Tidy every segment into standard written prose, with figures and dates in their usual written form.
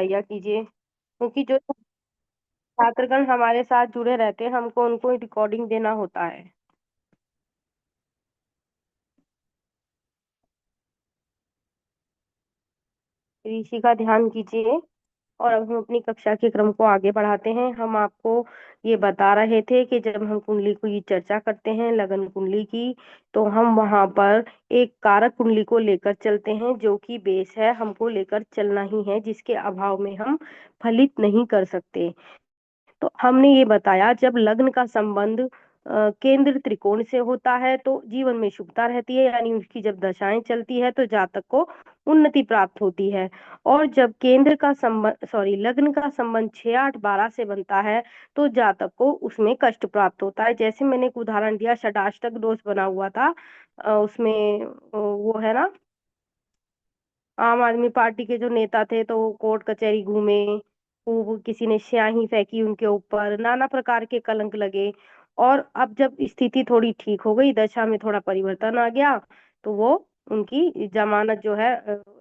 बताइए कीजिए, क्योंकि जो छात्रगण हमारे साथ जुड़े रहते हैं हमको उनको रिकॉर्डिंग देना होता है। ऋषि का ध्यान कीजिए। और अब हम अपनी कक्षा के क्रम को आगे बढ़ाते हैं। हम आपको ये बता रहे थे कि जब हम कुंडली की चर्चा करते हैं, लगन कुंडली की, तो हम वहां पर एक कारक कुंडली को लेकर चलते हैं जो कि बेस है, हमको लेकर चलना ही है, जिसके अभाव में हम फलित नहीं कर सकते। तो हमने ये बताया जब लग्न का संबंध केंद्र त्रिकोण से होता है तो जीवन में शुभता रहती है, यानी उसकी जब दशाएं चलती है तो जातक को उन्नति प्राप्त होती है। और जब केंद्र का संबंध लग्न का संबंध 6 8 12 से बनता है तो जातक को उसमें कष्ट प्राप्त होता है। जैसे मैंने एक उदाहरण दिया, षडाष्टक दोष बना हुआ था, उसमें वो है ना, आम आदमी पार्टी के जो नेता थे तो वो कोर्ट कचहरी घूमे, खूब किसी ने स्याही फेंकी उनके ऊपर, नाना प्रकार के कलंक लगे। और अब जब स्थिति थोड़ी ठीक हो गई, दशा में थोड़ा परिवर्तन आ गया, तो वो उनकी जमानत जो है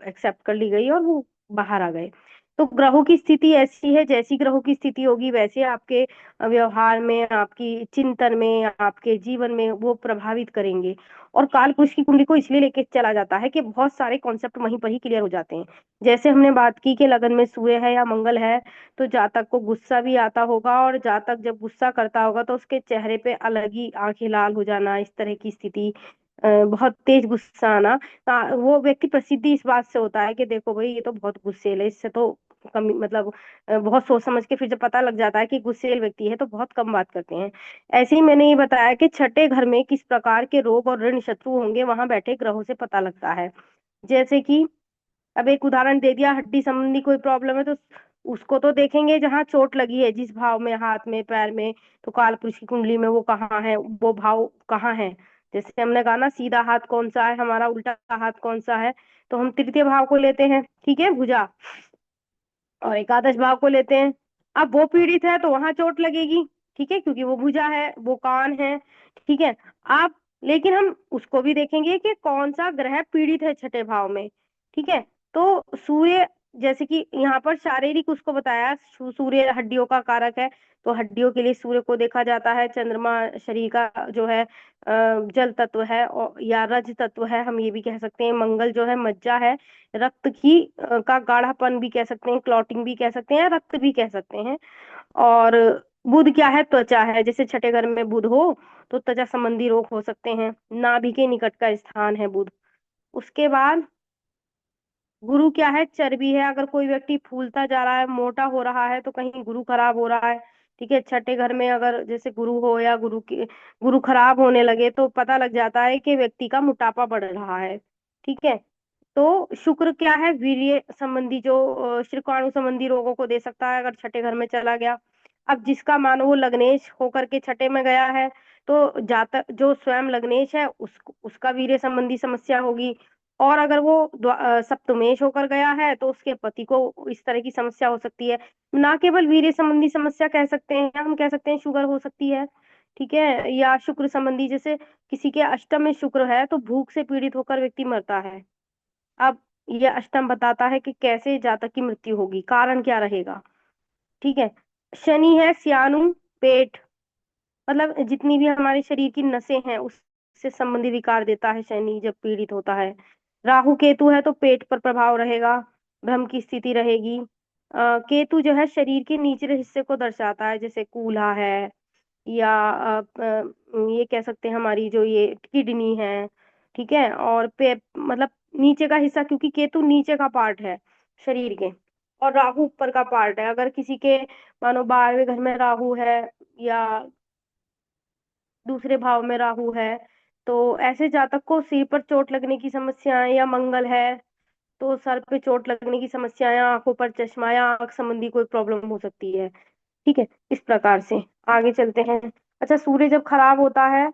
एक्सेप्ट कर ली गई और वो बाहर आ गए। तो ग्रहों की स्थिति ऐसी है, जैसी ग्रहों की स्थिति होगी वैसे आपके व्यवहार में, आपकी चिंतन में, आपके जीवन में वो प्रभावित करेंगे। और काल पुरुष की कुंडली को इसलिए लेके चला जाता है कि बहुत सारे कॉन्सेप्ट वहीं पर ही क्लियर हो जाते हैं। जैसे हमने बात की कि लगन में सूर्य है या मंगल है, तो जातक को गुस्सा भी आता होगा, और जातक जब गुस्सा करता होगा तो उसके चेहरे पे अलग ही आंखें लाल हो जाना, इस तरह की स्थिति, बहुत तेज गुस्सा आना। वो व्यक्ति प्रसिद्धि इस बात से होता है कि देखो भाई ये तो बहुत गुस्सेल है, इससे तो कम मतलब बहुत सोच समझ के फिर जब पता लग जाता है कि गुस्सेल व्यक्ति है तो बहुत कम बात करते हैं। ऐसे ही मैंने ये बताया कि छठे घर में किस प्रकार के रोग और ऋण शत्रु होंगे वहां बैठे ग्रहों से पता लगता है। जैसे कि अब एक उदाहरण दे दिया, हड्डी संबंधी कोई प्रॉब्लम है तो उसको तो देखेंगे जहां चोट लगी है, जिस भाव में, हाथ में, पैर में, तो कालपुरुष की कुंडली में वो कहाँ है, वो भाव कहाँ है। जैसे हमने कहा ना, सीधा हाथ कौन सा है हमारा, उल्टा हाथ कौन सा है, तो हम तृतीय भाव को लेते हैं, ठीक है, भुजा। और एकादश भाव को लेते हैं, अब वो पीड़ित है तो वहां चोट लगेगी, ठीक है, क्योंकि वो भुजा है, वो कान है, ठीक है। आप लेकिन हम उसको भी देखेंगे कि कौन सा ग्रह पीड़ित है छठे भाव में, ठीक है। तो सूर्य, जैसे कि यहाँ पर शारीरिक उसको बताया, सूर्य हड्डियों का कारक है, तो हड्डियों के लिए सूर्य को देखा जाता है। चंद्रमा शरीर का जो है जल तत्व है, और या रज तत्व है, हम ये भी कह सकते हैं। मंगल जो है मज्जा है, रक्त की का गाढ़ापन भी कह सकते हैं, क्लॉटिंग भी कह सकते हैं, रक्त भी कह सकते हैं। और बुध क्या है, त्वचा है, जैसे छठे घर में बुध हो तो त्वचा संबंधी रोग हो सकते हैं। नाभि के निकट का स्थान है बुध। उसके बाद गुरु क्या है, चर्बी है, अगर कोई व्यक्ति फूलता जा रहा है, मोटा हो रहा है, तो कहीं गुरु खराब हो रहा है, ठीक है। छठे घर में अगर जैसे गुरु हो या गुरु खराब होने लगे तो पता लग जाता है कि व्यक्ति का मोटापा बढ़ रहा है, ठीक है। तो शुक्र क्या है, वीर्य संबंधी जो शुक्राणु संबंधी रोगों को दे सकता है अगर छठे घर में चला गया। अब जिसका मानो वो लग्नेश होकर के छठे में गया है, तो जातक जो स्वयं लग्नेश है उसका वीर्य संबंधी समस्या होगी। और अगर वो सप्तमेश होकर गया है तो उसके पति को इस तरह की समस्या हो सकती है। ना केवल वीर्य संबंधी समस्या कह सकते हैं, हम कह सकते हैं शुगर हो सकती है, ठीक है, या शुक्र संबंधी, जैसे किसी के अष्टम में शुक्र है तो भूख से पीड़ित होकर व्यक्ति मरता है। अब यह अष्टम बताता है कि कैसे जातक की मृत्यु होगी, कारण क्या रहेगा, ठीक है। शनि है सियानु, पेट, मतलब जितनी भी हमारे शरीर की नसें हैं उससे संबंधित विकार देता है शनि जब पीड़ित होता है। राहु केतु है तो पेट पर प्रभाव रहेगा, भ्रम की स्थिति रहेगी। केतु जो है शरीर के निचले हिस्से को दर्शाता है, जैसे कूल्हा है, या ये कह सकते हैं हमारी जो ये किडनी है, ठीक है। और पे मतलब नीचे का हिस्सा, क्योंकि केतु नीचे का पार्ट है शरीर के, और राहु ऊपर का पार्ट है। अगर किसी के मानो 12वें घर में राहु है या दूसरे भाव में राहु है, तो ऐसे जातक को सिर पर चोट लगने की समस्याएं, या मंगल है तो सर पे चोट लगने की समस्याएं, आंखों पर चश्मा या आंख संबंधी कोई प्रॉब्लम हो सकती है, ठीक है। इस प्रकार से आगे चलते हैं। अच्छा, सूर्य जब खराब होता है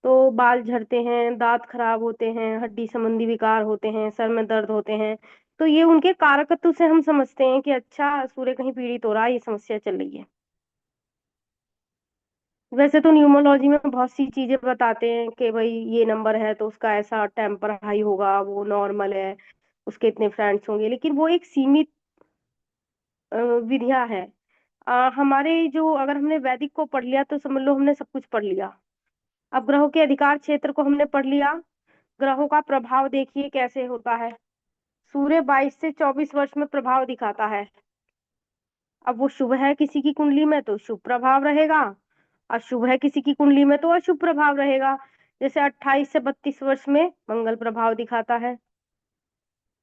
तो बाल झड़ते हैं, दांत खराब होते हैं, हड्डी संबंधी विकार होते हैं, सर में दर्द होते हैं। तो ये उनके कारकत्व से हम समझते हैं कि अच्छा सूर्य कहीं पीड़ित हो रहा है, ये समस्या चल रही है। वैसे तो न्यूमरोलॉजी में बहुत सी चीजें बताते हैं कि भाई ये नंबर है तो उसका ऐसा टेम्पर हाई होगा, वो नॉर्मल है, उसके इतने फ्रेंड्स होंगे, लेकिन वो एक सीमित विधियां है। हमारे जो, अगर हमने वैदिक को पढ़ लिया तो समझ लो हमने सब कुछ पढ़ लिया। अब ग्रहों के अधिकार क्षेत्र को हमने पढ़ लिया। ग्रहों का प्रभाव देखिए कैसे होता है। सूर्य 22 से 24 वर्ष में प्रभाव दिखाता है। अब वो शुभ है किसी की कुंडली में तो शुभ प्रभाव रहेगा, अशुभ है किसी की कुंडली में तो अशुभ प्रभाव रहेगा। जैसे 28 से 32 वर्ष में मंगल प्रभाव दिखाता है।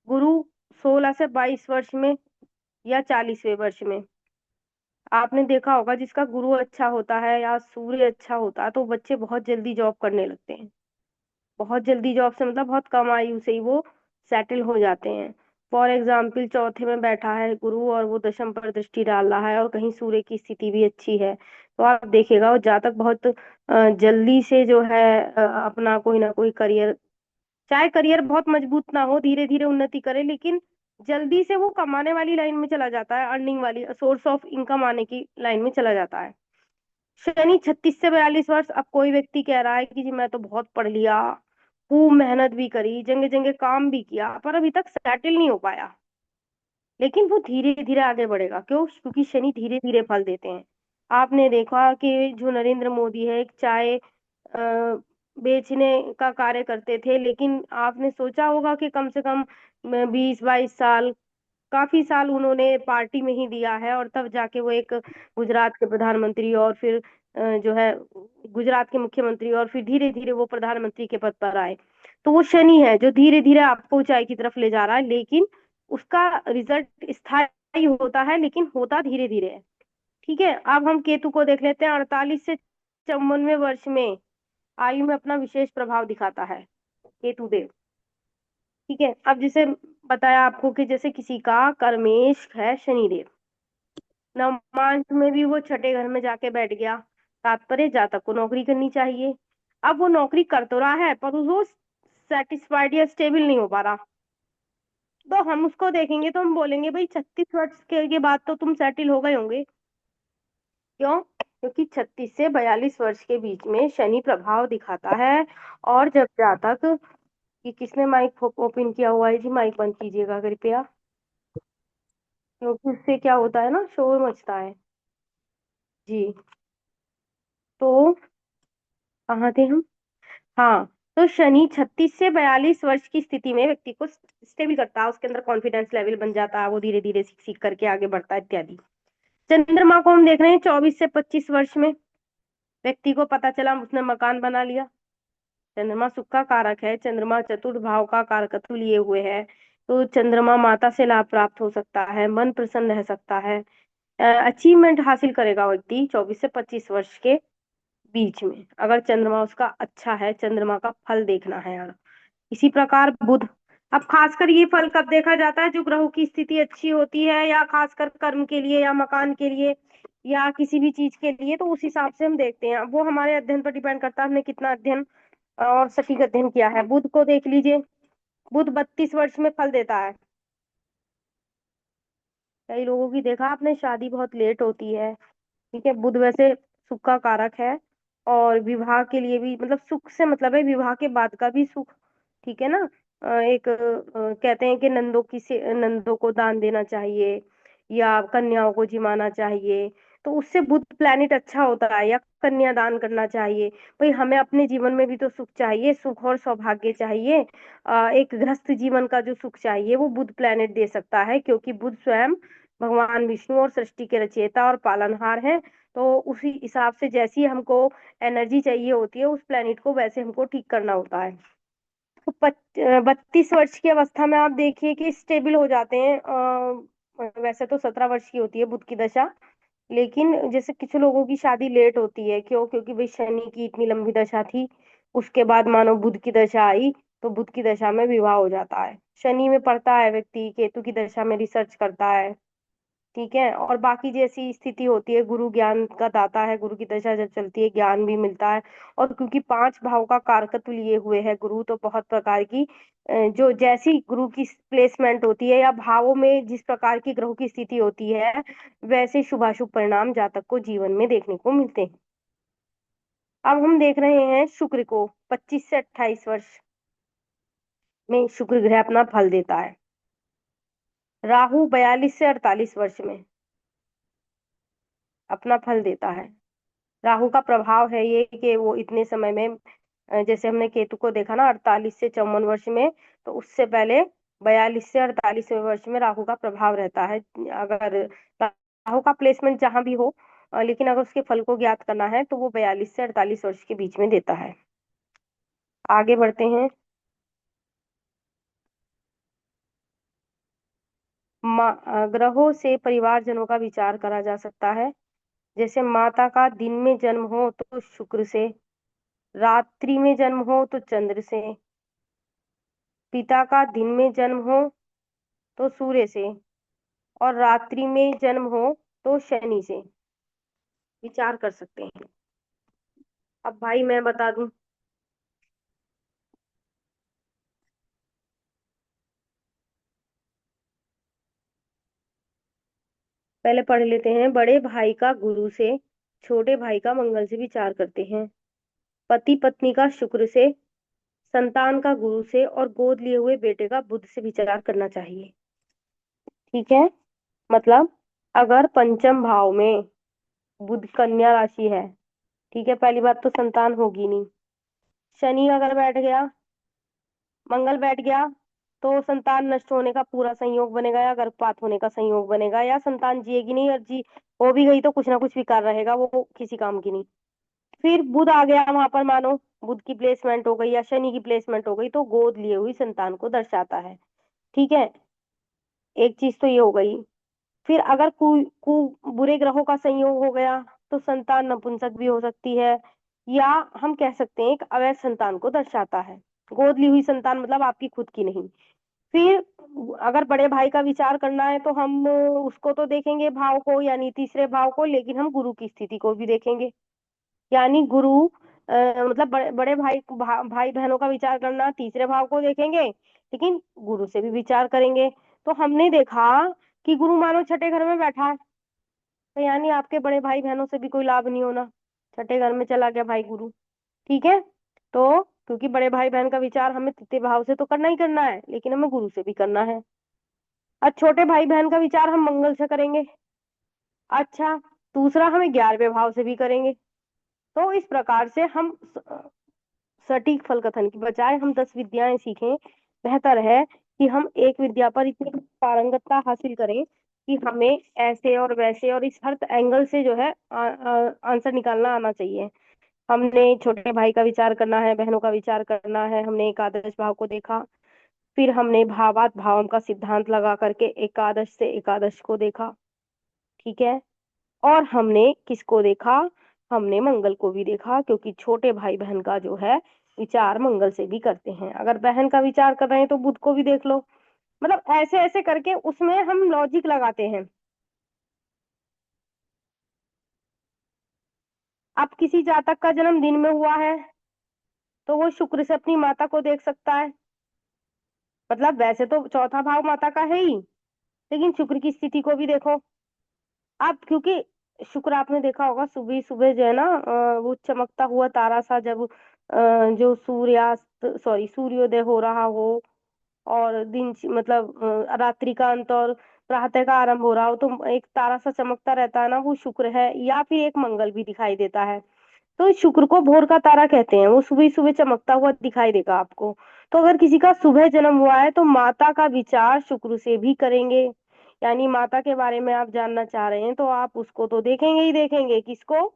गुरु 16 से 22 वर्ष में या 40वें वर्ष में। आपने देखा होगा जिसका गुरु अच्छा होता है या सूर्य अच्छा होता है तो बच्चे बहुत जल्दी जॉब करने लगते हैं। बहुत जल्दी जॉब से मतलब बहुत कम आयु से ही वो सेटल हो जाते हैं। फॉर एग्जाम्पल, चौथे में बैठा है गुरु और वो दशम पर दृष्टि डाल रहा है और कहीं सूर्य की स्थिति भी अच्छी है, तो आप देखिएगा वो जातक बहुत जल्दी से जो है अपना कोई ना कोई करियर, चाहे करियर बहुत मजबूत ना हो, धीरे धीरे उन्नति करे, लेकिन जल्दी से वो कमाने वाली लाइन में चला जाता है, अर्निंग वाली, सोर्स ऑफ इनकम आने की लाइन में चला जाता है। शनि 36 से 42 वर्ष। अब कोई व्यक्ति कह रहा है कि जी मैं तो बहुत पढ़ लिया, खूब मेहनत भी करी, जंगे जंगे काम भी किया, पर अभी तक सेटल नहीं हो पाया, लेकिन वो धीरे धीरे आगे बढ़ेगा। क्यों? क्योंकि शनि धीरे धीरे फल देते हैं। आपने देखा कि जो नरेंद्र मोदी है, एक चाय बेचने का कार्य करते थे, लेकिन आपने सोचा होगा कि कम से कम 20-22 साल, काफी साल उन्होंने पार्टी में ही दिया है, और तब जाके वो एक गुजरात के प्रधानमंत्री और फिर जो है गुजरात के मुख्यमंत्री और फिर धीरे धीरे वो प्रधानमंत्री के पद पर आए। तो वो शनि है जो धीरे धीरे आपको ऊंचाई की तरफ ले जा रहा है, लेकिन उसका रिजल्ट स्थायी होता है, लेकिन होता धीरे धीरे है। ठीक है, अब हम केतु को देख लेते हैं। 48 से 54वें वर्ष में आयु में अपना विशेष प्रभाव दिखाता है केतु देव। ठीक है, अब जैसे बताया आपको कि जैसे किसी का कर्मेश है शनिदेव, नवमांश में भी वो छठे घर में जाके बैठ गया, तात्पर्य जातक को नौकरी करनी चाहिए। अब वो नौकरी कर तो रहा है पर वो सेटिस्फाइड या स्टेबल नहीं हो पा रहा, तो हम उसको देखेंगे तो हम बोलेंगे भाई 36 वर्ष के बाद तो तुम सेटल हो गए होंगे। क्यों? क्योंकि 36 से 42 वर्ष के बीच में शनि प्रभाव दिखाता है। और जब जातक, कि किसने माइक ओपन किया हुआ है जी? माइक बंद कीजिएगा कृपया, क्योंकि उससे क्या होता है ना, शोर मचता है जी। तो कहाँ थे हम? हाँ, तो शनि 36 से 42 वर्ष की स्थिति में व्यक्ति को स्टेबल करता है, उसके अंदर कॉन्फिडेंस लेवल बन जाता है, वो धीरे धीरे सीख सीख करके आगे बढ़ता है इत्यादि। चंद्रमा को हम देख रहे हैं 24 से 25 वर्ष में। व्यक्ति को पता चला उसने मकान बना लिया। चंद्रमा सुख का कारक है, चंद्रमा चतुर्थ भाव का कारकत्व लिए हुए है, तो चंद्रमा माता से लाभ प्राप्त हो सकता है, मन प्रसन्न रह सकता है, अचीवमेंट हासिल करेगा व्यक्ति 24 से 25 वर्ष के बीच में, अगर चंद्रमा उसका अच्छा है। चंद्रमा का फल देखना है यार। इसी प्रकार बुध। अब खासकर ये फल कब देखा जाता है? जो ग्रहों की स्थिति अच्छी होती है, या खासकर कर्म के लिए या मकान के लिए या किसी भी चीज के लिए, तो उस हिसाब से हम देखते हैं। वो हमारे अध्ययन पर डिपेंड करता है, हमने कितना अध्ययन और सटीक अध्ययन किया है। बुध को देख लीजिए, बुध 32 वर्ष में फल देता है। कई लोगों की देखा आपने शादी बहुत लेट होती है। ठीक है, बुध वैसे सुख का कारक है, और विवाह के लिए भी, मतलब सुख से मतलब है विवाह के बाद का भी सुख। ठीक है ना? एक कहते हैं कि नंदों की से नंदों को दान देना चाहिए या कन्याओं को जिमाना चाहिए, तो उससे बुध प्लैनेट अच्छा होता है, या कन्या दान करना चाहिए। भाई हमें अपने जीवन में भी तो सुख चाहिए, सुख और सौभाग्य चाहिए। एक गृहस्थ जीवन का जो सुख चाहिए वो बुध प्लैनेट दे सकता है, क्योंकि बुध स्वयं भगवान विष्णु और सृष्टि के रचयिता और पालनहार हैं। तो उसी हिसाब से जैसी हमको एनर्जी चाहिए होती है उस प्लेनेट को, वैसे हमको ठीक करना होता है। तो 32 वर्ष की अवस्था में आप देखिए कि स्टेबल हो जाते हैं। वैसे तो 17 वर्ष की होती है बुध की दशा, लेकिन जैसे कुछ लोगों की शादी लेट होती है। क्यों? क्योंकि भाई शनि की इतनी लंबी दशा थी, उसके बाद मानो बुध की दशा आई, तो बुध की दशा में विवाह हो जाता है। शनि में पढ़ता है व्यक्ति, केतु की दशा में रिसर्च करता है। ठीक है, और बाकी जैसी स्थिति होती है, गुरु ज्ञान का दाता है, गुरु की दशा जब चलती है ज्ञान भी मिलता है। और क्योंकि 5 भाव का कारकत्व लिए हुए है गुरु, तो बहुत प्रकार की जो जैसी गुरु की प्लेसमेंट होती है या भावों में जिस प्रकार की ग्रहों की स्थिति होती है, वैसे शुभाशुभ परिणाम जातक को जीवन में देखने को मिलते हैं। अब हम देख रहे हैं शुक्र को। 25 से 28 वर्ष में शुक्र ग्रह अपना फल देता है। राहु 42 से 48 वर्ष में। अपना फल देता है। राहु का प्रभाव है ये कि वो इतने समय में जैसे हमने केतु को देखा ना 48 से 54 वर्ष में, तो उससे पहले 42 से 48वें वर्ष में राहु का प्रभाव रहता है। अगर राहु का प्लेसमेंट जहां भी हो, लेकिन अगर उसके फल को ज्ञात करना है तो वो 42 से 48 वर्ष के बीच में देता है। आगे बढ़ते हैं। ग्रहों से परिवारजनों का विचार करा जा सकता है। जैसे माता का दिन में जन्म हो तो शुक्र से, रात्रि में जन्म हो तो चंद्र से, पिता का दिन में जन्म हो तो सूर्य से, और रात्रि में जन्म हो तो शनि से विचार कर सकते हैं। अब भाई मैं बता दूं। पहले पढ़ लेते हैं। बड़े भाई का गुरु से, छोटे भाई का मंगल से विचार करते हैं। पति पत्नी का शुक्र से, संतान का गुरु से, और गोद लिए हुए बेटे का बुध से विचार करना चाहिए। ठीक है। मतलब अगर पंचम भाव में बुध कन्या राशि है, ठीक है, पहली बात तो संतान होगी नहीं। शनि अगर बैठ गया, मंगल बैठ गया, तो संतान नष्ट होने का पूरा संयोग बनेगा, या गर्भपात होने का संयोग बनेगा, या संतान जिएगी नहीं, और जी हो भी गई तो कुछ ना कुछ विकार रहेगा, वो किसी काम की नहीं। फिर बुध आ गया वहां पर, मानो बुध की प्लेसमेंट हो गई या शनि की प्लेसमेंट हो गई, तो गोद लिए हुई संतान को दर्शाता है। ठीक है, एक चीज तो ये हो गई। फिर अगर बुरे ग्रहों का संयोग हो गया तो संतान नपुंसक भी हो सकती है, या हम कह सकते हैं एक अवैध संतान को दर्शाता है। गोद ली हुई संतान मतलब आपकी खुद की नहीं। फिर अगर बड़े भाई का विचार करना है तो हम उसको तो देखेंगे भाव को, यानी तीसरे भाव को, लेकिन हम गुरु की स्थिति को भी देखेंगे। यानी गुरु मतलब बड़े भाई भाई बहनों का विचार करना, तीसरे भाव को देखेंगे, लेकिन गुरु से भी विचार करेंगे। तो हमने देखा कि गुरु मानो छठे घर में बैठा है, तो यानी आपके बड़े भाई बहनों से भी कोई लाभ नहीं होना। छठे घर में चला गया भाई गुरु। ठीक है। तो क्योंकि बड़े भाई बहन का विचार हमें तृतीय भाव से तो करना ही करना है, लेकिन हमें गुरु से भी करना है। और छोटे भाई बहन का विचार हम मंगल से करेंगे। अच्छा, दूसरा हमें 11वें भाव से भी करेंगे। तो इस प्रकार से हम सटीक फल कथन की बजाय हम 10 विद्याएं सीखें। बेहतर है कि हम एक विद्या पर इतनी पारंगतता हासिल करें कि हमें ऐसे और वैसे और इस हर एंगल से जो है आंसर निकालना आना चाहिए। हमने छोटे भाई का विचार करना है, बहनों का विचार करना है, हमने एकादश भाव को देखा। फिर हमने भावात भावम का सिद्धांत लगा करके एकादश से एकादश को देखा। ठीक है। और हमने किसको देखा? हमने मंगल को भी देखा, क्योंकि छोटे भाई बहन का जो है विचार मंगल से भी करते हैं। अगर बहन का विचार कर रहे हैं तो बुध को भी देख लो। मतलब ऐसे ऐसे करके उसमें हम लॉजिक लगाते हैं। अब किसी जातक का जन्म दिन में हुआ है तो वो शुक्र से अपनी माता को देख सकता है। मतलब वैसे तो चौथा भाव माता का है ही, लेकिन शुक्र की स्थिति को भी देखो। अब क्योंकि शुक्र आपने देखा होगा सुबह सुबह जो है ना, वो चमकता हुआ तारा सा, जब जो सूर्यास्त सॉरी सूर्योदय हो रहा हो, और मतलब रात्रि का अंत और प्रातः का आरंभ हो रहा हो, तो एक तारा सा चमकता रहता है ना, वो शुक्र है। या फिर एक मंगल भी दिखाई देता है। तो इस शुक्र को भोर का तारा कहते हैं, वो सुबह सुबह चमकता हुआ दिखाई देगा आपको। तो अगर किसी का सुबह जन्म हुआ है तो माता का विचार शुक्र से भी करेंगे। यानी माता के बारे में आप जानना चाह रहे हैं तो आप उसको तो देखेंगे ही देखेंगे, किसको?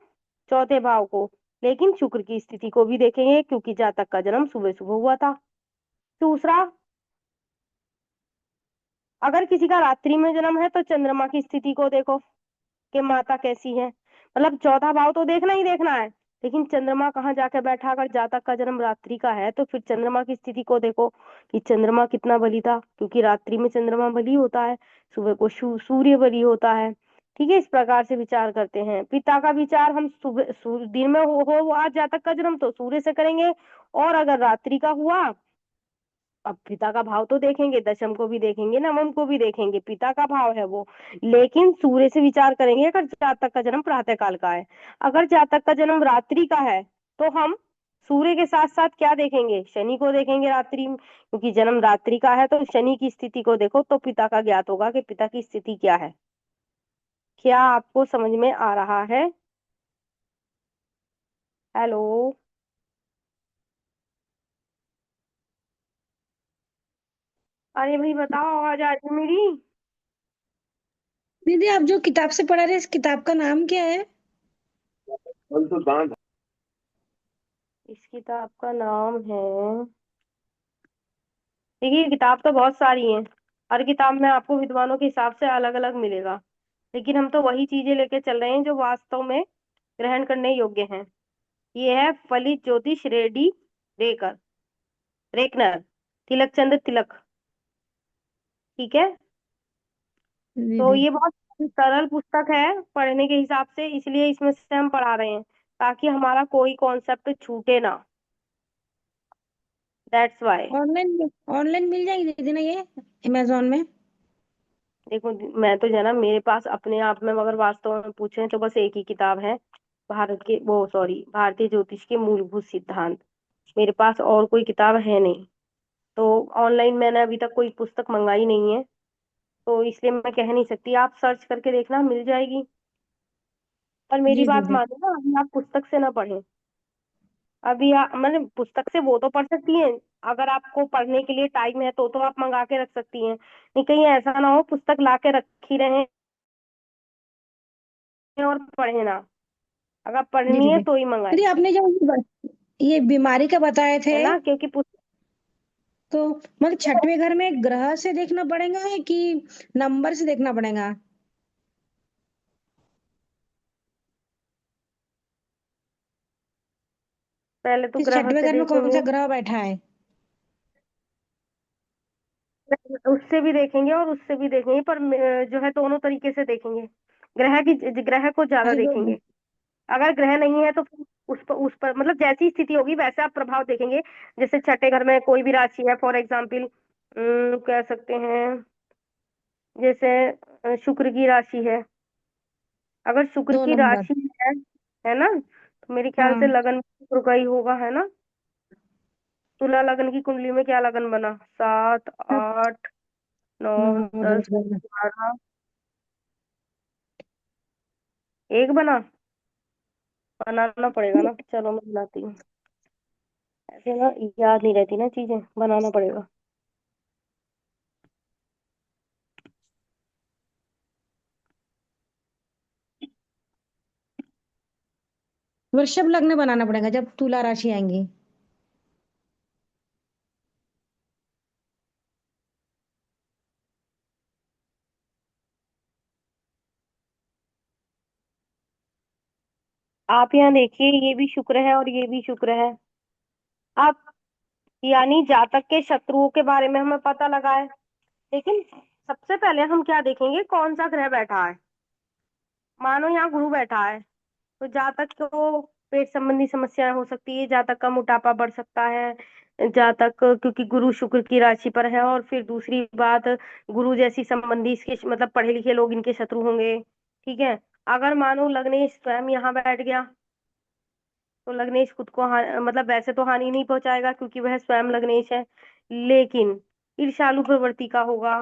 चौथे भाव को। लेकिन शुक्र की स्थिति को भी देखेंगे, क्योंकि जातक का जन्म सुबह सुबह हुआ था। दूसरा, अगर किसी का रात्रि में जन्म है तो चंद्रमा की स्थिति को देखो कि माता कैसी है। मतलब चौथा भाव तो देखना ही देखना है, लेकिन चंद्रमा कहाँ जाके बैठा। अगर जातक का जन्म रात्रि का है तो फिर चंद्रमा की स्थिति को देखो कि चंद्रमा कितना बली था, क्योंकि रात्रि में चंद्रमा बली होता है, सुबह को सूर्य बली होता है। ठीक है, इस प्रकार से विचार करते हैं। पिता का विचार हम सुबह दिन में हो आज जातक का जन्म तो सूर्य से करेंगे, और अगर रात्रि का हुआ, अब पिता का भाव तो देखेंगे, दशम को भी देखेंगे, नवम को भी देखेंगे, पिता का भाव है वो, लेकिन सूर्य से विचार करेंगे अगर जातक का जन्म प्रातः काल का है। अगर जातक का जन्म रात्रि का है तो हम सूर्य के साथ साथ क्या देखेंगे? शनि को देखेंगे रात्रि में, क्योंकि जन्म रात्रि का है तो शनि की स्थिति को देखो तो पिता का ज्ञात होगा कि पिता की स्थिति क्या है। क्या आपको समझ में आ रहा है? हेलो। अरे भाई बताओ, आवाज आ रही है मेरी? दीदी, आप जो किताब से पढ़ा रहे इस किताब का नाम क्या है? कल तो दांत। इस किताब का नाम है, देखिए किताब तो बहुत सारी हैं। हर किताब में आपको विद्वानों के हिसाब से अलग अलग मिलेगा, लेकिन हम तो वही चीजें लेके चल रहे हैं जो वास्तव में ग्रहण करने योग्य हैं। ये है फलित ज्योतिष रेड्डी रेकर रेकनर, तिलक चंद्र तिलक। ठीक है। तो दीदी। ये बहुत सरल पुस्तक है पढ़ने के हिसाब से, इसलिए इसमें से हम पढ़ा रहे हैं, ताकि हमारा कोई कॉन्सेप्ट छूटे ना। That's why. ऑनलाइन ऑनलाइन मिल जाएगी दीदी ना ये, अमेजोन में? देखो मैं तो जना, मेरे पास अपने आप में अगर वास्तव में पूछे तो बस एक ही किताब है, भारत के वो सॉरी भारतीय ज्योतिष के मूलभूत सिद्धांत। मेरे पास और कोई किताब है नहीं। तो ऑनलाइन मैंने अभी तक कोई पुस्तक मंगाई नहीं है, तो इसलिए मैं कह नहीं सकती। आप सर्च करके देखना, मिल जाएगी। पर मेरी जी बात दीदी। मानो ना, अभी आप पुस्तक से ना पढ़ें। अभी आप मतलब पुस्तक से वो तो पढ़ सकती हैं, अगर आपको पढ़ने के लिए टाइम है तो आप मंगा के रख सकती हैं। नहीं कहीं ऐसा ना हो पुस्तक ला के रखी रहे और पढ़े ना। अगर जी पढ़नी है दीदी। तो ही मंगाए। दीदी, आपने जो ये बीमारी का बताए थे, है ना, क्योंकि तो मतलब छठवें घर में ग्रह से देखना पड़ेगा है कि नंबर से देखना पड़ेगा? पहले तो कि ग्रह छठवें से घर में कौन सा देखेंगे। ग्रह बैठा है? उससे भी देखेंगे और उससे भी देखेंगे, पर जो है दोनों तरीके से देखेंगे। ग्रह को ज्यादा अच्छा, जो देखेंगे। अगर ग्रह नहीं है तो फिर उस पर मतलब जैसी स्थिति होगी वैसे आप प्रभाव देखेंगे। जैसे छठे घर में कोई भी राशि है, फॉर एग्जाम्पल कह सकते हैं, जैसे शुक्र की राशि है। अगर शुक्र दो की नंबर। राशि है ना, तो मेरे ख्याल से हाँ। लगन शुक्र का ही होगा, है ना। तुला लगन की कुंडली में क्या लगन बना? 7, 8, 9, नौ, 10, दस, 11। 12, एक बना। बनाना पड़ेगा ना, चलो मैं बनाती हूँ। ऐसे ना याद नहीं रहती ना चीजें, बनाना पड़ेगा। वृषभ लग्न बनाना पड़ेगा जब तुला राशि आएंगी। आप यहाँ देखिए, ये भी शुक्र है और ये भी शुक्र है। आप यानी जातक के शत्रुओं के बारे में हमें पता लगा है, लेकिन सबसे पहले हम क्या देखेंगे, कौन सा ग्रह बैठा है। मानो यहाँ गुरु बैठा है, तो जातक को पेट संबंधी समस्याएं हो सकती है, जातक का मोटापा बढ़ सकता है। जातक क्योंकि गुरु शुक्र की राशि पर है, और फिर दूसरी बात, गुरु जैसी संबंधी इसके मतलब पढ़े लिखे लोग इनके शत्रु होंगे। ठीक है। अगर मानो लग्नेश स्वयं यहाँ बैठ गया, तो लग्नेश खुद को मतलब वैसे तो हानि नहीं पहुंचाएगा क्योंकि वह स्वयं लग्नेश है, लेकिन ईर्ष्यालु प्रवृत्ति का होगा।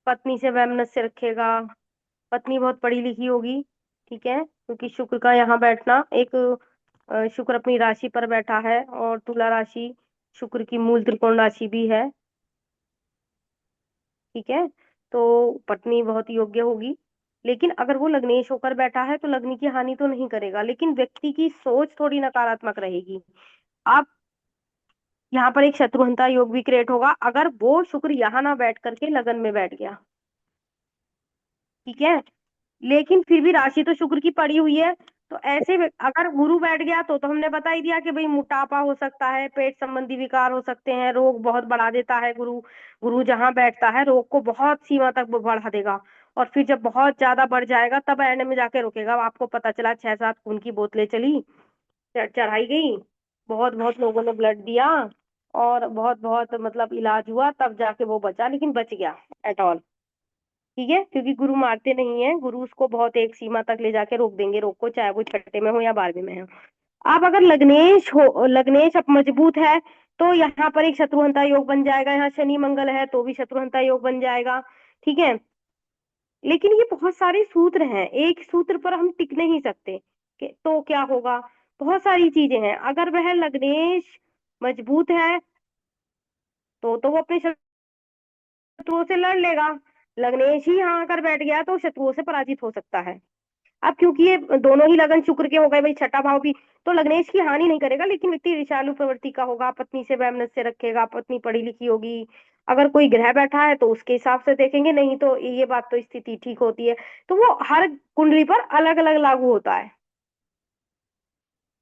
पत्नी से वैमनस्य रखेगा। पत्नी बहुत पढ़ी लिखी होगी। ठीक है, क्योंकि शुक्र का यहाँ बैठना एक शुक्र अपनी राशि पर बैठा है, और तुला राशि शुक्र की मूल त्रिकोण राशि भी है। ठीक है। तो पत्नी बहुत योग्य होगी। लेकिन अगर वो लग्नेश होकर बैठा है तो लग्न की हानि तो नहीं करेगा, लेकिन व्यक्ति की सोच थोड़ी नकारात्मक रहेगी। आप यहाँ पर एक शत्रुहंता योग भी क्रिएट होगा अगर वो शुक्र यहाँ ना बैठ करके लगन में बैठ गया। ठीक है। लेकिन फिर भी राशि तो शुक्र की पड़ी हुई है, तो ऐसे अगर गुरु बैठ गया तो हमने बता ही दिया कि भाई मोटापा हो सकता है, पेट संबंधी विकार हो सकते हैं, रोग बहुत बढ़ा देता है गुरु। गुरु जहां बैठता है रोग को बहुत सीमा तक वो बढ़ा देगा, और फिर जब बहुत ज्यादा बढ़ जाएगा तब एंड में जाके रुकेगा। आपको पता चला 6-7 खून की बोतलें चली, चढ़ाई गई, बहुत बहुत लोगों ने ब्लड दिया, और बहुत बहुत मतलब इलाज हुआ, तब जाके वो बचा, लेकिन बच गया एट ऑल। ठीक है, क्योंकि गुरु मारते नहीं है, गुरु उसको बहुत एक सीमा तक ले जाके रोक देंगे रोग को, चाहे वो छठे में हो या 12वें में हो। अब अगर लग्नेश अब मजबूत है, तो यहाँ पर एक शत्रुहंता योग बन जाएगा। यहाँ शनि मंगल है तो भी शत्रुहंता योग बन जाएगा। ठीक है। लेकिन ये बहुत सारे सूत्र हैं, एक सूत्र पर हम टिक नहीं सकते तो क्या होगा। बहुत सारी चीजें हैं, अगर वह लग्नेश मजबूत है तो वो अपने शत्रुओं से लड़ लेगा। लग्नेश ही यहाँ आकर बैठ गया तो शत्रुओं से पराजित हो सकता है। अब क्योंकि ये दोनों ही लगन शुक्र के हो गए भाई, छठा भाव भी, तो लग्नेश की हानि नहीं करेगा, लेकिन व्यक्ति ऋषालु प्रवृत्ति का होगा, पत्नी से वैमनस्य रखेगा, पत्नी पढ़ी लिखी होगी। अगर कोई ग्रह बैठा है तो उसके हिसाब से देखेंगे, नहीं तो ये बात तो स्थिति ठीक होती है। तो वो हर कुंडली पर अलग अलग लागू होता है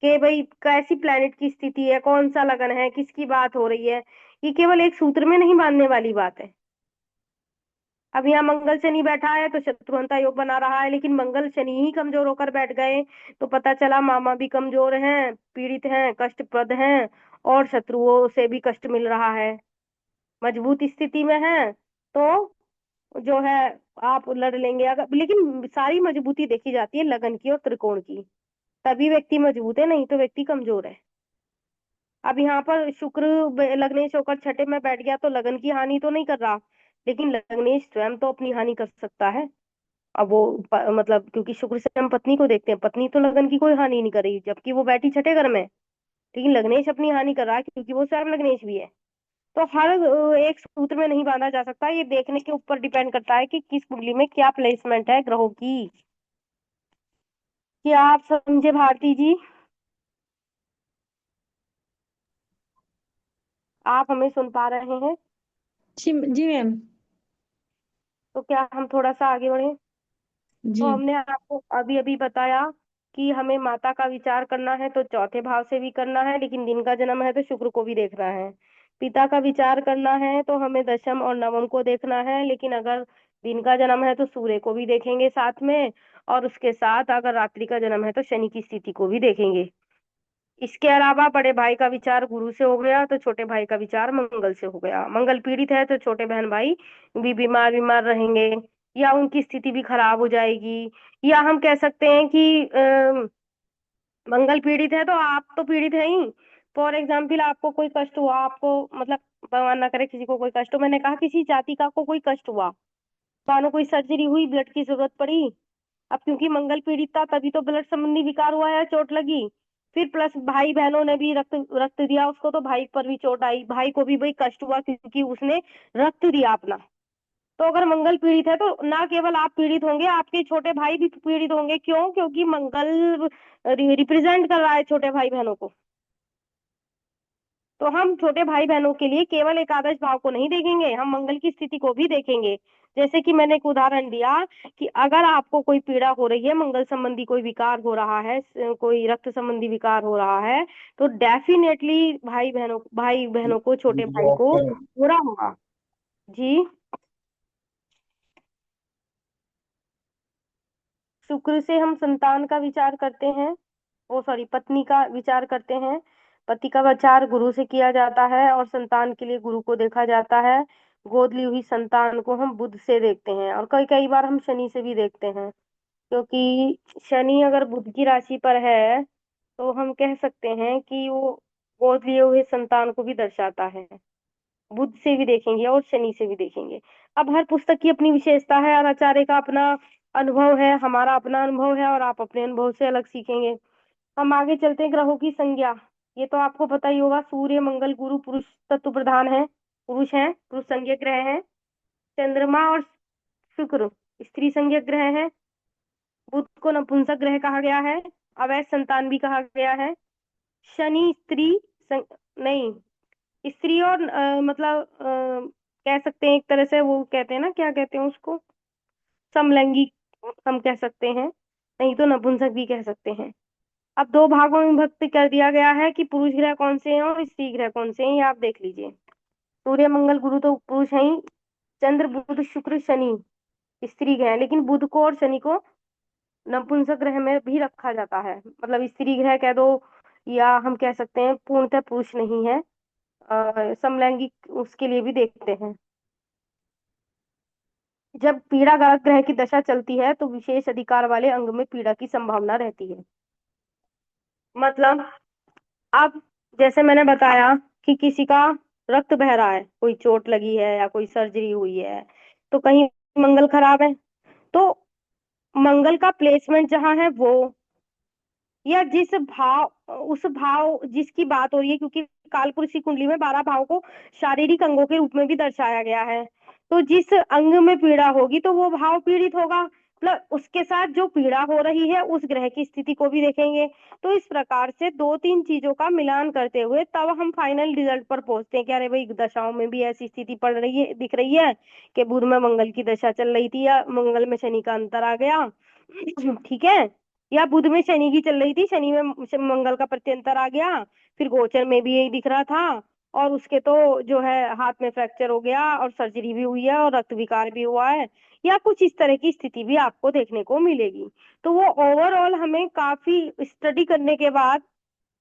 कि भाई कैसी प्लेनेट की स्थिति है, कौन सा लगन है, किसकी बात हो रही है। ये केवल एक सूत्र में नहीं बांधने वाली बात है। अब यहाँ मंगल शनि बैठा है तो शत्रुंता योग बना रहा है, लेकिन मंगल शनि ही कमजोर होकर बैठ गए तो पता चला मामा भी कमजोर हैं, पीड़ित हैं, कष्टप्रद हैं, और शत्रुओं से भी कष्ट मिल रहा है। मजबूत स्थिति में है तो जो है आप लड़ लेंगे, अगर लेकिन सारी मजबूती देखी जाती है लगन की और त्रिकोण की, तभी व्यक्ति मजबूत है, नहीं तो व्यक्ति कमजोर है। अब यहाँ पर शुक्र लग्नेश होकर छठे में बैठ गया तो लगन की हानि तो नहीं कर रहा, लेकिन लग्नेश स्वयं तो अपनी हानि कर सकता है। अब वो मतलब क्योंकि शुक्र से हम पत्नी को देखते हैं, पत्नी तो लगन की कोई हानि नहीं कर रही जबकि वो बैठी छठे घर में, लेकिन लग्नेश अपनी हानि कर रहा है क्योंकि वो स्वयं लग्नेश भी है। तो हर एक सूत्र में नहीं बांधा जा सकता, ये देखने के ऊपर डिपेंड करता है कि किस कुंडली में क्या प्लेसमेंट है ग्रहों की। क्या आप समझे भारती जी? आप हमें सुन पा रहे हैं? जी जी मैम। तो क्या हम थोड़ा सा आगे बढ़े? तो जी। हमने आपको अभी अभी बताया कि हमें माता का विचार करना है तो चौथे भाव से भी करना है, लेकिन दिन का जन्म है तो शुक्र को भी देखना है। पिता का विचार करना है तो हमें दशम और नवम को देखना है, लेकिन अगर दिन का जन्म है तो सूर्य को भी देखेंगे साथ में, और उसके साथ अगर रात्रि का जन्म है तो शनि की स्थिति को भी देखेंगे। इसके अलावा बड़े भाई का विचार गुरु से हो गया तो छोटे भाई का विचार मंगल से हो गया। मंगल पीड़ित है तो छोटे बहन भाई भी बीमार बीमार रहेंगे, या उनकी स्थिति भी खराब हो जाएगी। या हम कह सकते हैं कि मंगल पीड़ित है तो आप तो पीड़ित है ही। फॉर एग्जाम्पल आपको कोई कष्ट हुआ, आपको मतलब भगवान ना करे किसी को कोई कष्ट हो, मैंने कहा किसी जाति का को कोई कष्ट हुआ, मानो कोई सर्जरी हुई, ब्लड की जरूरत पड़ी। अब क्योंकि मंगल पीड़ित था तभी तो ब्लड संबंधी विकार हुआ है, चोट लगी। फिर प्लस भाई बहनों ने भी रक्त रक्त दिया उसको तो भाई पर भी चोट आई, भाई को भी भाई कष्ट हुआ क्योंकि उसने रक्त दिया अपना। तो अगर मंगल पीड़ित है तो ना केवल आप पीड़ित होंगे, आपके छोटे भाई भी पीड़ित होंगे। क्यों? क्योंकि मंगल रिप्रेजेंट कर रहा है छोटे भाई बहनों को। तो हम छोटे भाई बहनों के लिए केवल एकादश भाव को नहीं देखेंगे, हम मंगल की स्थिति को भी देखेंगे। जैसे कि मैंने एक उदाहरण दिया कि अगर आपको कोई पीड़ा हो रही है, मंगल संबंधी कोई विकार हो रहा है, कोई रक्त संबंधी विकार हो रहा है, तो डेफिनेटली भाई बहनों को, छोटे भाई को हो रहा होगा। जी। शुक्र से हम संतान का विचार करते हैं, ओ सॉरी पत्नी का विचार करते हैं। पति का विचार गुरु से किया जाता है और संतान के लिए गुरु को देखा जाता है। गोद ली हुई संतान को हम बुध से देखते हैं, और कई कई बार हम शनि से भी देखते हैं, क्योंकि शनि अगर बुध की राशि पर है तो हम कह सकते हैं कि वो गोद लिए हुए संतान को भी दर्शाता है। बुध से भी देखेंगे और शनि से भी देखेंगे। अब हर पुस्तक की अपनी विशेषता है और आचार्य का अपना अनुभव है, हमारा अपना अनुभव है, और आप अपने अनुभव से अलग सीखेंगे। हम आगे चलते हैं ग्रहों की संज्ञा। ये तो आपको पता ही होगा, सूर्य मंगल गुरु पुरुष तत्व प्रधान है, पुरुष है, पुरुष संज्ञक ग्रह है। चंद्रमा और शुक्र स्त्री संज्ञक ग्रह है। बुध को नपुंसक ग्रह कहा गया है, अवैध संतान भी कहा गया है। शनि स्त्री नहीं, स्त्री और मतलब कह सकते हैं एक तरह से, वो कहते हैं ना, क्या कहते हैं उसको, समलैंगिक हम कह सकते हैं, नहीं तो नपुंसक भी कह सकते हैं। अब दो भागों में विभक्त कर दिया गया है कि पुरुष ग्रह कौन से हैं और स्त्री ग्रह कौन से हैं, ये आप देख लीजिए। सूर्य मंगल गुरु तो पुरुष है ही, चंद्र बुध शुक्र शनि स्त्री ग्रह हैं, लेकिन बुध को और शनि को नपुंसक ग्रह में भी रखा जाता है, मतलब स्त्री ग्रह कह दो, या हम कह सकते हैं पूर्णतः पुरुष नहीं है। समलैंगिक उसके लिए भी देखते हैं। जब पीड़ा ग्रह की दशा चलती है तो विशेष अधिकार वाले अंग में पीड़ा की संभावना रहती है। मतलब अब जैसे मैंने बताया कि किसी का रक्त बह रहा है, कोई चोट लगी है या कोई सर्जरी हुई है, तो कहीं मंगल खराब है, तो मंगल का प्लेसमेंट जहां है वो, या जिस भाव, उस भाव जिसकी बात हो रही है, क्योंकि कालपुरुष की कुंडली में 12 भाव को शारीरिक अंगों के रूप में भी दर्शाया गया है। तो जिस अंग में पीड़ा होगी तो वो भाव पीड़ित होगा, मतलब उसके साथ जो पीड़ा हो रही है उस ग्रह की स्थिति को भी देखेंगे। तो इस प्रकार से दो तीन चीजों का मिलान करते हुए तब हम फाइनल रिजल्ट पर पहुंचते हैं कि अरे भाई दशाओं में भी ऐसी स्थिति पड़ रही है, दिख रही है कि बुध में मंगल की दशा चल रही थी या मंगल में शनि का अंतर आ गया। ठीक है, या बुध में शनि की चल रही थी, शनि में मंगल का प्रत्यंतर आ गया, फिर गोचर में भी यही दिख रहा था, और उसके तो जो है हाथ में फ्रैक्चर हो गया और सर्जरी भी हुई है और रक्त विकार भी हुआ है, या कुछ इस तरह की स्थिति भी आपको देखने को मिलेगी। तो वो ओवरऑल हमें काफी स्टडी करने के बाद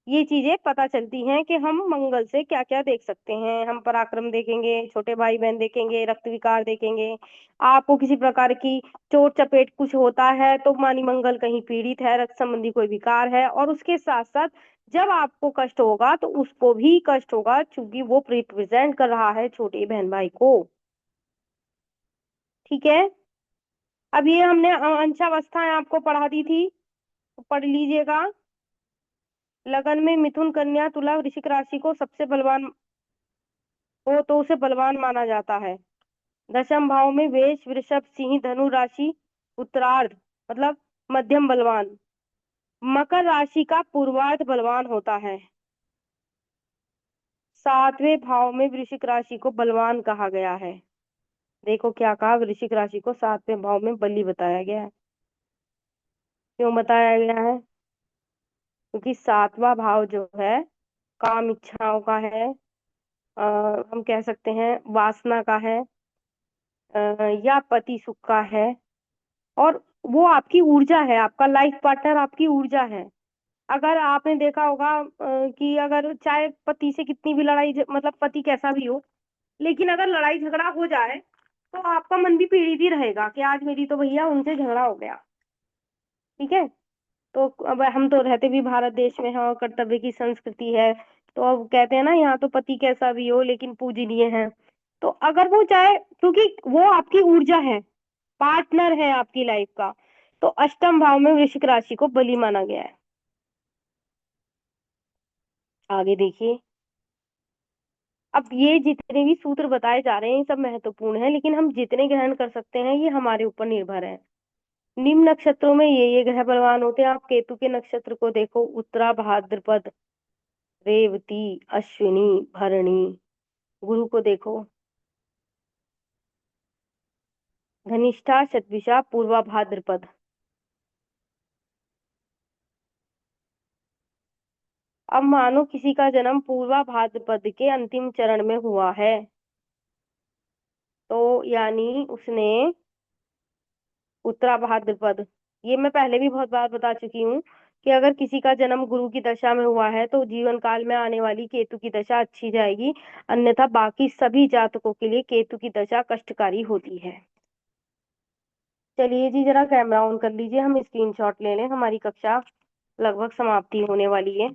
ये चीजें पता चलती हैं कि हम मंगल से क्या क्या देख सकते हैं। हम पराक्रम देखेंगे, छोटे भाई बहन देखेंगे, रक्त विकार देखेंगे, आपको किसी प्रकार की चोट चपेट कुछ होता है तो मानी मंगल कहीं पीड़ित है, रक्त संबंधी कोई विकार है, और उसके साथ साथ जब आपको कष्ट होगा तो उसको भी कष्ट होगा, क्योंकि वो रिप्रेजेंट कर रहा है छोटे बहन भाई को। ठीक है, अब ये हमने अंशावस्थाएं आपको पढ़ा दी थी, तो पढ़ लीजिएगा। लगन में मिथुन कन्या तुला वृश्चिक राशि को सबसे बलवान हो तो उसे बलवान माना जाता है। दशम भाव में मेष वृषभ सिंह धनु राशि उत्तरार्ध मतलब मध्यम बलवान। मकर राशि का पूर्वार्ध बलवान होता है। सातवें भाव में वृश्चिक राशि को बलवान कहा गया है। देखो क्या कहा, वृश्चिक राशि को सातवें भाव में बली बताया गया है। क्यों बताया गया है? क्योंकि सातवां भाव जो है काम इच्छाओं का है, हम कह सकते हैं वासना का है, या पति सुख का है, और वो आपकी ऊर्जा है, आपका लाइफ पार्टनर आपकी ऊर्जा है। अगर आपने देखा होगा कि अगर चाहे पति से कितनी भी मतलब पति कैसा भी हो, लेकिन अगर लड़ाई झगड़ा हो जाए तो आपका मन भी पीड़ित ही रहेगा कि आज मेरी तो भैया उनसे झगड़ा हो गया। ठीक है, तो अब हम तो रहते भी भारत देश में हैं और कर्तव्य की संस्कृति है, तो अब कहते हैं ना यहाँ तो पति कैसा भी हो लेकिन पूजनीय है। तो अगर वो चाहे, क्योंकि वो आपकी ऊर्जा है, पार्टनर है आपकी लाइफ का, तो अष्टम भाव में वृश्चिक राशि को बलि माना गया है। आगे देखिए, अब ये जितने भी सूत्र बताए जा रहे हैं ये सब महत्वपूर्ण है, लेकिन हम जितने ग्रहण कर सकते हैं ये हमारे ऊपर निर्भर है। निम्न नक्षत्रों में ये ग्रह बलवान होते हैं। आप केतु के नक्षत्र को देखो, उत्तरा भाद्रपद रेवती अश्विनी भरणी। गुरु को देखो, धनिष्ठा शतभिषा पूर्वा भाद्रपद। अब मानो किसी का जन्म पूर्वा भाद्रपद के अंतिम चरण में हुआ है, तो यानी उसने उत्तरा भाद्रपद, ये मैं पहले भी बहुत बार बता चुकी हूँ कि अगर किसी का जन्म गुरु की दशा में हुआ है तो जीवन काल में आने वाली केतु की दशा अच्छी जाएगी, अन्यथा बाकी सभी जातकों के लिए केतु की दशा कष्टकारी होती है। चलिए जी, जरा कैमरा ऑन कर लीजिए, हम स्क्रीनशॉट ले लें, हमारी कक्षा लगभग समाप्ति होने वाली है।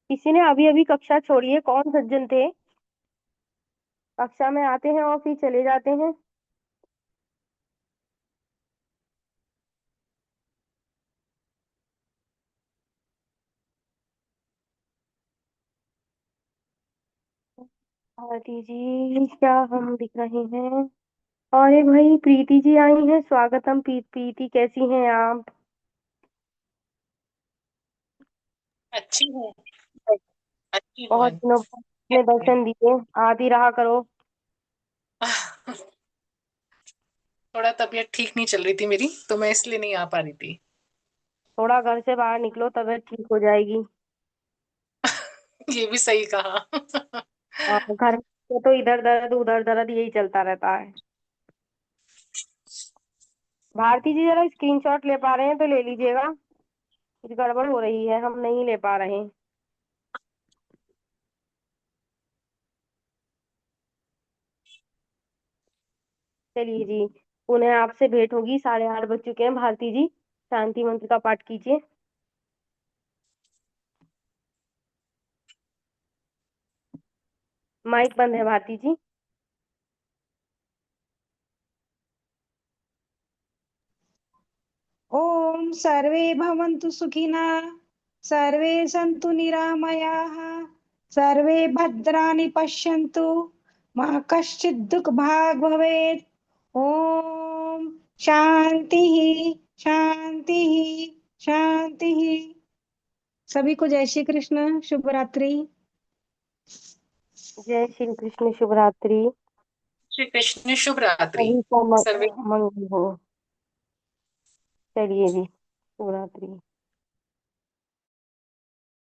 किसी ने अभी अभी कक्षा छोड़ी है? कौन सज्जन थे? कक्षा में आते हैं और फिर चले जाते हैं। आरती जी क्या हम दिख रहे हैं? अरे भाई प्रीति जी आई हैं, स्वागतम। प्रीति कैसी हैं आप? अच्छी हूँ। अच्छी हूँ बहुत दिनों बाद ने दर्शन दिए, आती रहा करो। थोड़ा तबीयत ठीक नहीं चल रही थी मेरी, तो मैं इसलिए नहीं आ पा रही थी। थोड़ा घर से बाहर निकलो, तबीयत ठीक हो जाएगी। ये भी सही कहा। घर में तो इधर दर्द उधर दर्द यही चलता रहता है। भारती जी जरा स्क्रीनशॉट ले पा रहे हैं तो ले लीजिएगा, कुछ गड़बड़ हो रही है, हम नहीं ले पा रहे हैं। चलिए जी, पुनः आपसे भेंट होगी, 8:30 बज चुके हैं भारती जी। शांति मंत्र का पाठ कीजिए। माइक बंद है भारती जी। ओम सर्वे भवन्तु सुखिनः, सर्वे सन्तु निरामयाः, सर्वे भद्राणि पश्यन्तु, मा कश्चित् दुःखभाग् भवेत्। ओम शांति शांति शांति। सभी को जय श्री कृष्ण, शुभ रात्रि। जय श्री कृष्ण, शुभ रात्रि। श्री कृष्ण, शुभ रात्रि। सभी को सर्वे मंगल हो। चलिए जी, शुभ रात्रि।